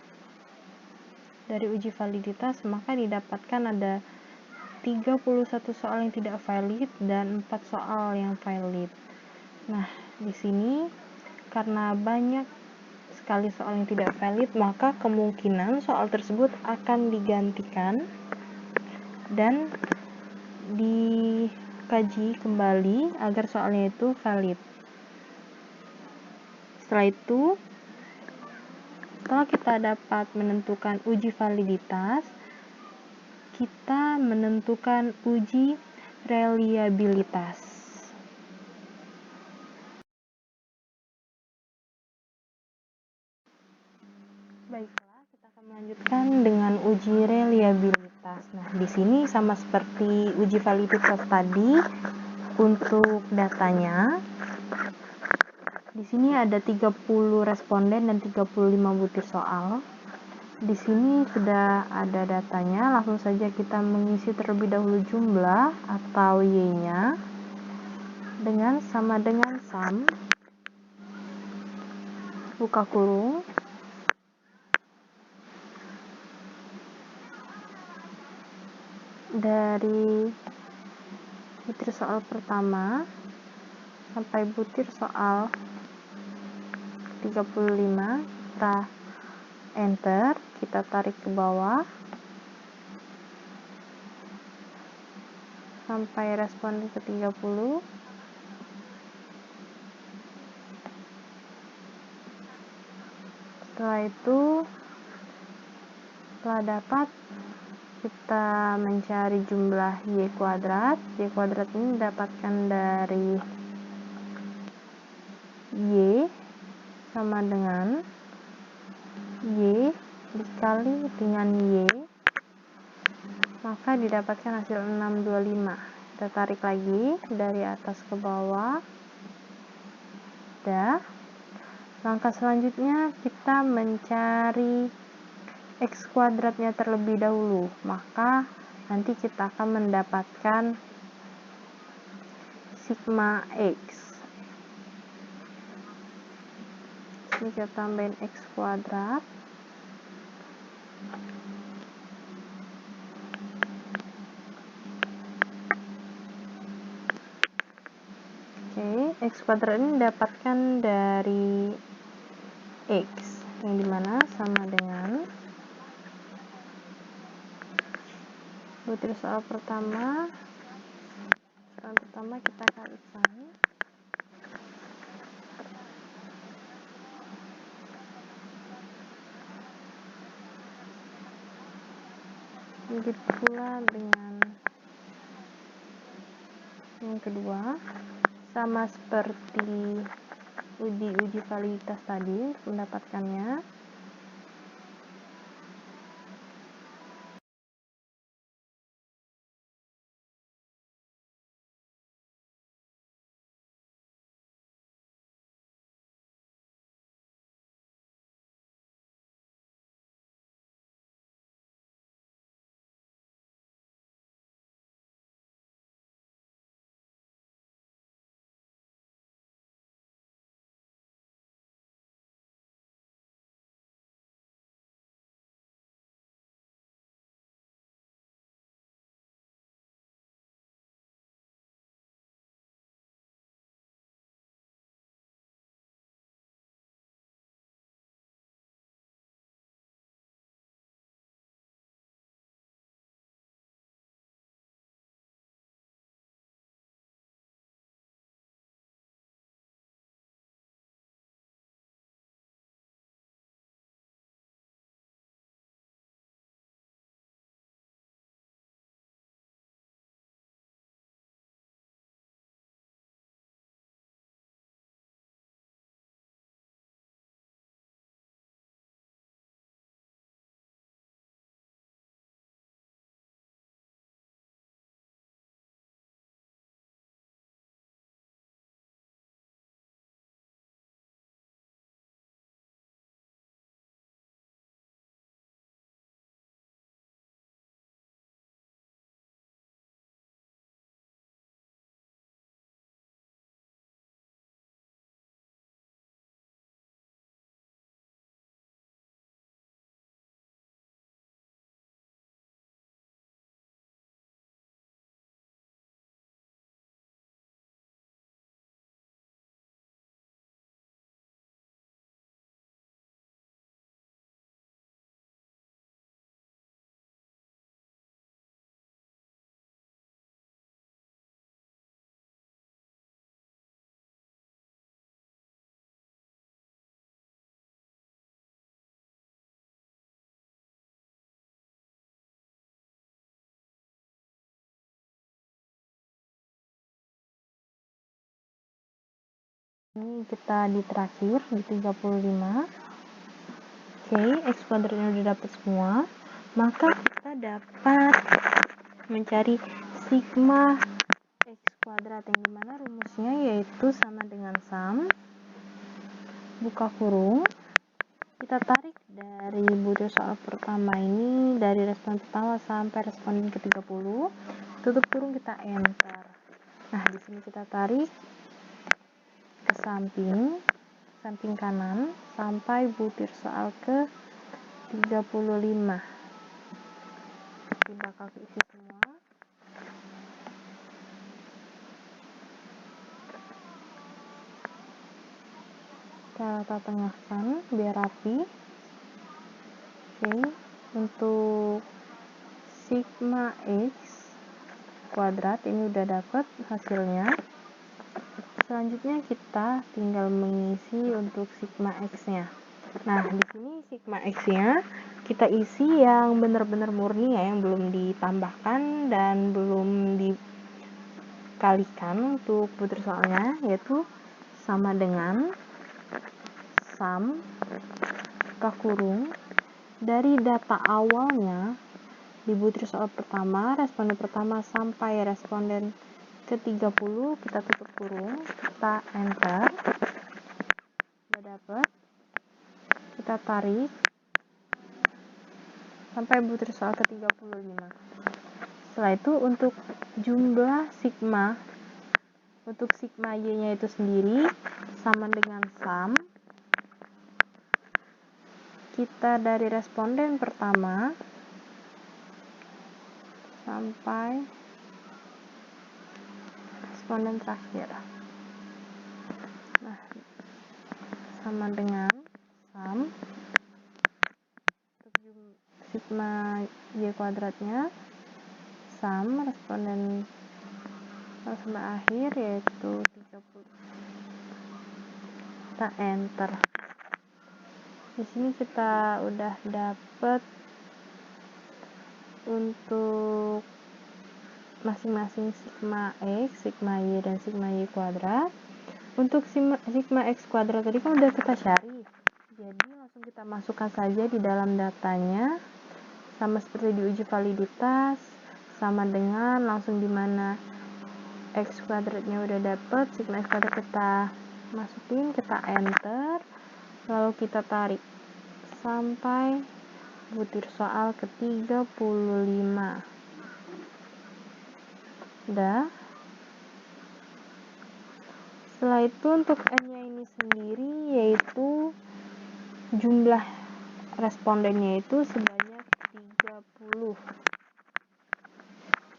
dari uji validitas, maka didapatkan ada 31 soal yang tidak valid dan 4 soal yang valid. Nah, di sini karena banyak sekali soal yang tidak valid, maka kemungkinan soal tersebut akan digantikan dan dikaji kembali agar soalnya itu valid. Setelah itu, setelah kita dapat menentukan uji validitas, kita menentukan uji reliabilitas. Baiklah, kita akan melanjutkan dengan uji reliabilitas. Nah, di sini sama seperti uji validitas tadi, untuk datanya, di sini ada 30 responden dan 35 butir soal. Di sini sudah ada datanya, langsung saja kita mengisi terlebih dahulu jumlah atau Y-nya dengan sama dengan sum buka kurung dari butir soal pertama sampai butir soal 35, kita enter, kita tarik ke bawah sampai responden ke 30. Setelah itu, setelah dapat, kita mencari jumlah Y kuadrat. Y kuadrat ini didapatkan dari Y sama dengan Y dikali dengan Y, maka didapatkan hasil 625. Kita tarik lagi dari atas ke bawah. Sudah. Langkah selanjutnya kita mencari X kuadratnya terlebih dahulu, maka nanti kita akan mendapatkan sigma X. Ini kita tambahin X kuadrat. Oke, X kuadrat ini didapatkan dari X, yang dimana sama dengan butir soal pertama. Soal pertama kita kalikan begitu pula dengan yang kedua, sama seperti uji validitas tadi mendapatkannya. Ini kita di terakhir di 35. Oke, X kuadratnya udah dapat semua. Maka kita dapat mencari sigma X kuadrat, yang dimana rumusnya yaitu sama dengan sum, buka kurung, kita tarik dari butir soal pertama ini, dari respon pertama sampai respon ke-30, tutup kurung, kita enter. Nah, di sini kita tarik ke samping kanan sampai butir soal ke-35. Kita bakal isi semua. Kita rata tengahkan biar rapi. Oke, untuk sigma X kuadrat ini udah dapat hasilnya. Selanjutnya kita tinggal mengisi untuk sigma X-nya. Nah, di sini sigma X-nya kita isi yang benar-benar murni ya, yang belum ditambahkan dan belum dikalikan untuk butir soalnya, yaitu sama dengan sum buka kurung dari data awalnya di butir soal pertama, responden pertama sampai responden ke-30, kita tutup kurung, kita enter, udah dapet, kita tarik sampai butir soal ke-35. Setelah itu untuk jumlah sigma, untuk sigma Y nya itu sendiri sama dengan sum, kita dari responden pertama sampai responden terakhir. Nah, sama dengan sum untuk sigma Y kuadratnya, sum responden sampai akhir yaitu 30. Kita enter. Di sini kita udah dapet untuk masing-masing sigma X, sigma Y, dan sigma Y kuadrat. Untuk sigma X kuadrat tadi kan udah kita cari, jadi langsung kita masukkan saja di dalam datanya, sama seperti di uji validitas, sama dengan langsung dimana X kuadratnya udah dapet, sigma X kuadrat kita masukin, kita enter, lalu kita tarik sampai butir soal ke-35. Udah. Setelah itu untuk N-nya ini sendiri yaitu jumlah respondennya itu sebanyak 30.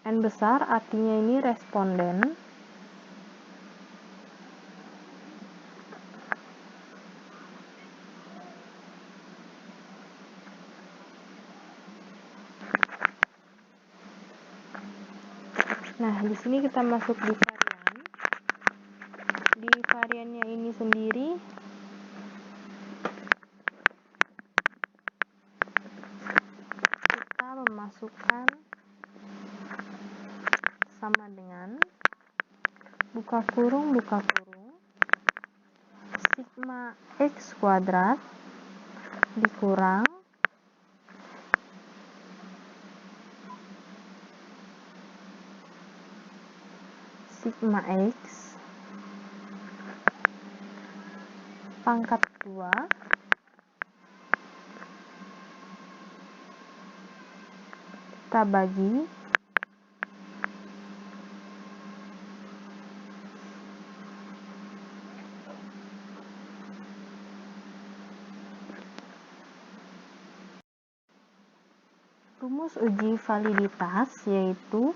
N besar artinya ini responden. Nah, di sini kita masuk di varian. Di variannya ini sendiri kita memasukkan sama dengan buka kurung sigma X kuadrat dikurang sigma X pangkat 2 kita bagi rumus uji validitas, yaitu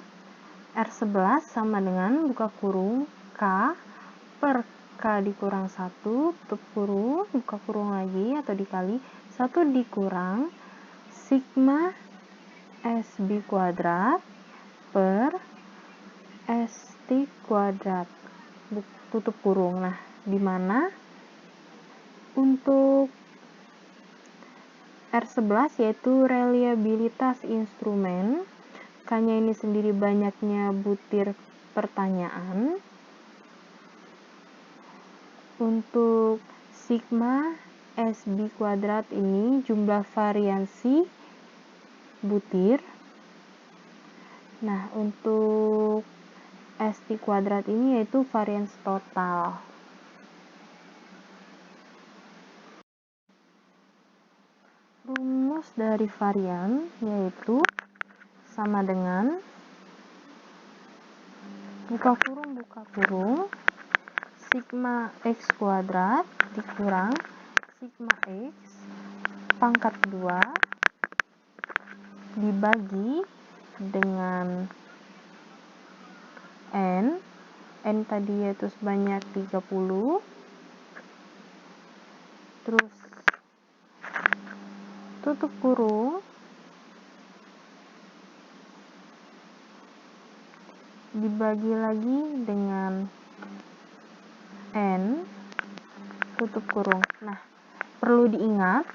R11 sama dengan buka kurung K per K dikurang 1, tutup kurung, buka kurung lagi atau dikali 1 dikurang sigma SB kuadrat per ST kuadrat, tutup kurung. Nah, dimana untuk R11 yaitu reliabilitas instrumen, K-nya ini sendiri banyaknya butir pertanyaan, Untuk sigma SB kuadrat ini jumlah variansi butir. Nah, untuk ST kuadrat ini yaitu varians total. Rumus dari varian yaitu sama dengan buka kurung sigma X kuadrat dikurang sigma X pangkat 2 dibagi dengan N tadi yaitu sebanyak 30, terus tutup kurung dibagi lagi dengan N tutup kurung. Nah, perlu diingat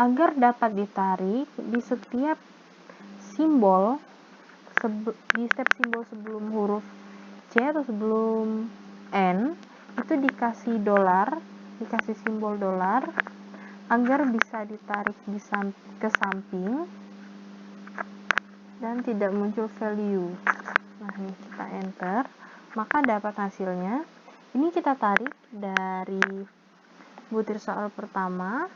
agar dapat ditarik di setiap simbol sebelum huruf C atau sebelum N itu dikasih simbol dolar agar bisa ditarik ke samping dan tidak muncul value. Nah, ini kita enter, maka dapat hasilnya. Ini kita tarik dari butir soal pertama.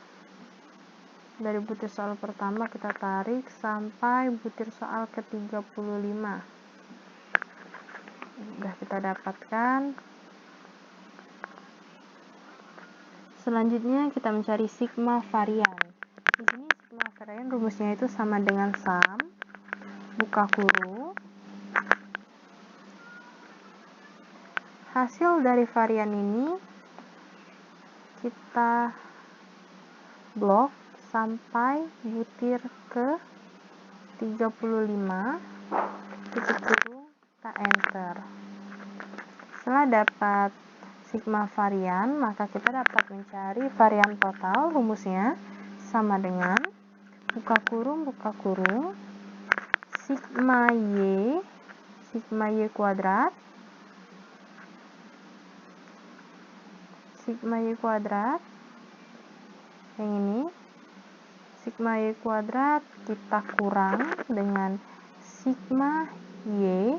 Dari butir soal pertama kita tarik sampai butir soal ke-35. Sudah kita dapatkan. Selanjutnya kita mencari sigma varian. Di sini sigma varian rumusnya itu sama dengan sum buka kurung hasil dari varian ini kita blok sampai butir ke 35 tutup kurung kita enter. Setelah dapat sigma varian, maka kita dapat mencari varian total. Rumusnya sama dengan buka kurung sigma y kuadrat yang ini sigma y kuadrat kita kurang dengan sigma y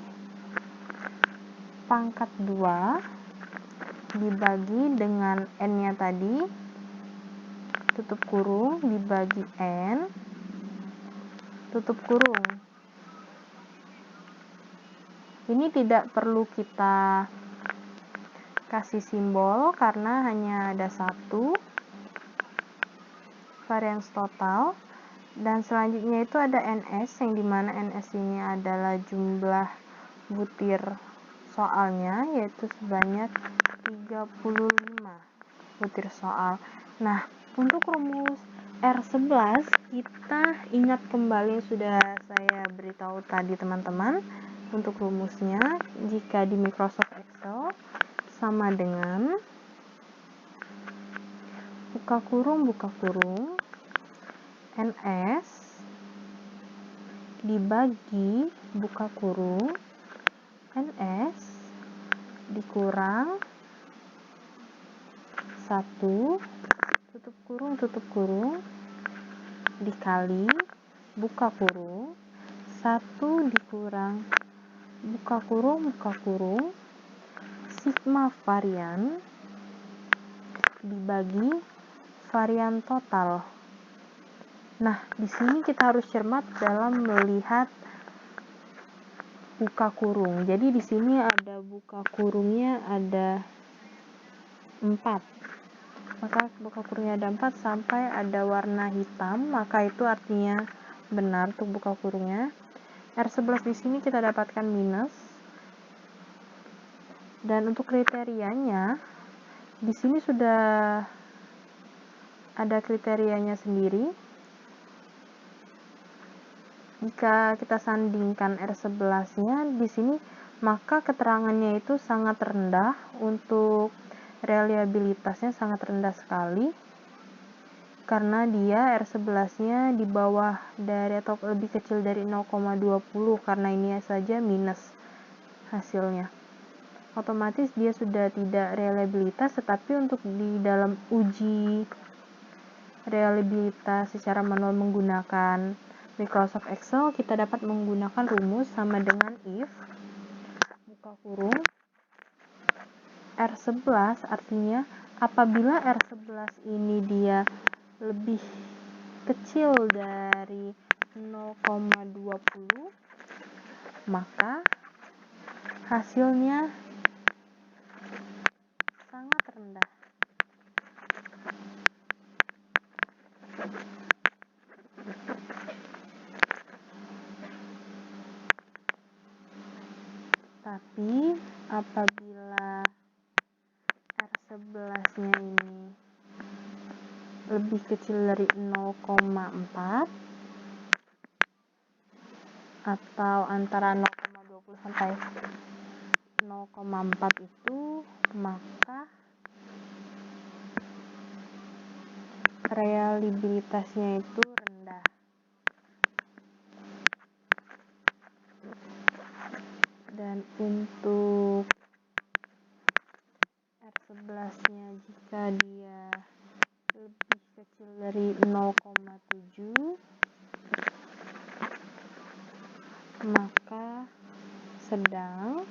pangkat 2 dibagi dengan n-nya tadi tutup kurung dibagi n tutup kurung. Ini tidak perlu kita kasih simbol karena hanya ada satu varians total, dan selanjutnya itu ada NS yang dimana NS ini adalah jumlah butir soalnya yaitu sebanyak 35 butir soal. Nah, untuk rumus R11 kita ingat kembali yang sudah saya beritahu tadi teman-teman. Untuk rumusnya jika di Microsoft Excel sama dengan buka kurung NS dibagi buka kurung NS dikurang 1 tutup kurung dikali buka kurung 1 dikurang buka kurung sigma varian dibagi varian total. Nah, di sini kita harus cermat dalam melihat buka kurung. Jadi di sini ada buka kurungnya ada 4. Maka buka kurungnya ada 4 sampai ada warna hitam, maka itu artinya benar untuk buka kurungnya. R11 di sini kita dapatkan minus. Dan untuk kriterianya di sini sudah ada kriterianya sendiri. Jika kita sandingkan R11-nya di sini, maka keterangannya itu sangat rendah, untuk reliabilitasnya sangat rendah sekali karena dia R11-nya di bawah dari atau lebih kecil dari 0,20 karena ini saja minus hasilnya. otomatis dia sudah tidak reliabilitas, tetapi untuk di dalam uji reliabilitas secara manual menggunakan Microsoft Excel, kita dapat menggunakan rumus sama dengan if buka kurung R11, artinya apabila R11 ini dia lebih kecil dari 0,20, maka hasilnya sangat rendah. Tapi apabila R11-nya ini lebih kecil dari 0,4 atau antara 0,20 sampai 0,4 itu, maka reliabilitasnya itu rendah. Dan untuk R11-nya jika dia lebih kecil dari 0,7, maka sedang.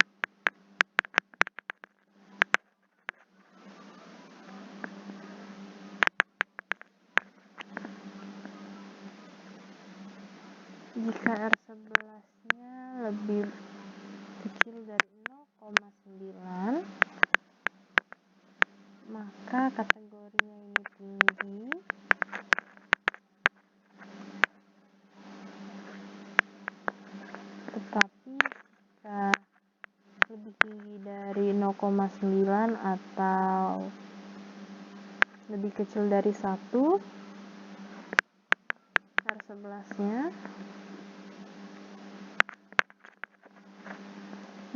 Jika R11-nya lebih kecil dari 0,9, maka kategorinya ini tinggi. Tetapi jika lebih tinggi dari 0,9 atau lebih kecil dari 1, R11-nya,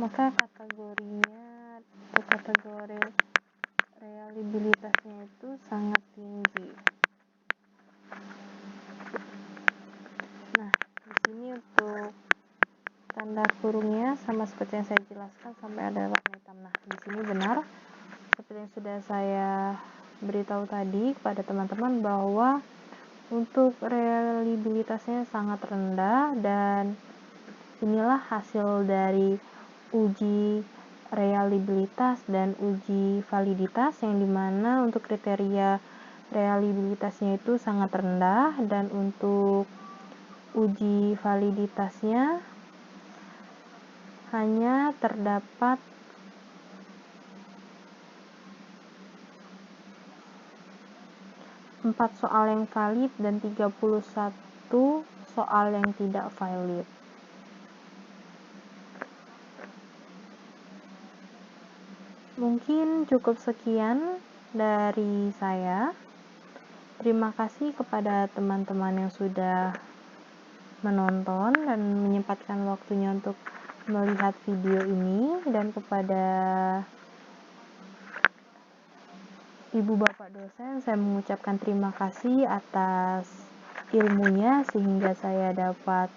maka kategorinya atau kategori reliabilitasnya itu sangat tinggi. Nah, di sini untuk tanda kurungnya sama seperti yang saya jelaskan sampai ada warna hitam. Nah, di sini benar seperti yang sudah saya beritahu tadi kepada teman-teman bahwa untuk reliabilitasnya sangat rendah, dan inilah hasil dari uji reliabilitas dan uji validitas, yang dimana untuk kriteria reliabilitasnya itu sangat rendah, dan untuk uji validitasnya hanya terdapat 4 soal yang valid dan 31 soal yang tidak valid. Mungkin cukup sekian dari saya. Terima kasih kepada teman-teman yang sudah menonton dan menyempatkan waktunya untuk melihat video ini, dan kepada Ibu Bapak dosen, saya mengucapkan terima kasih atas ilmunya sehingga saya dapat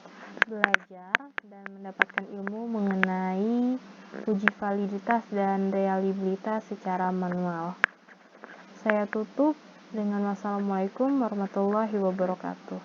belajar dan mendapatkan ilmu mengenai uji validitas dan reliabilitas secara manual. Saya tutup dengan wassalamualaikum warahmatullahi wabarakatuh.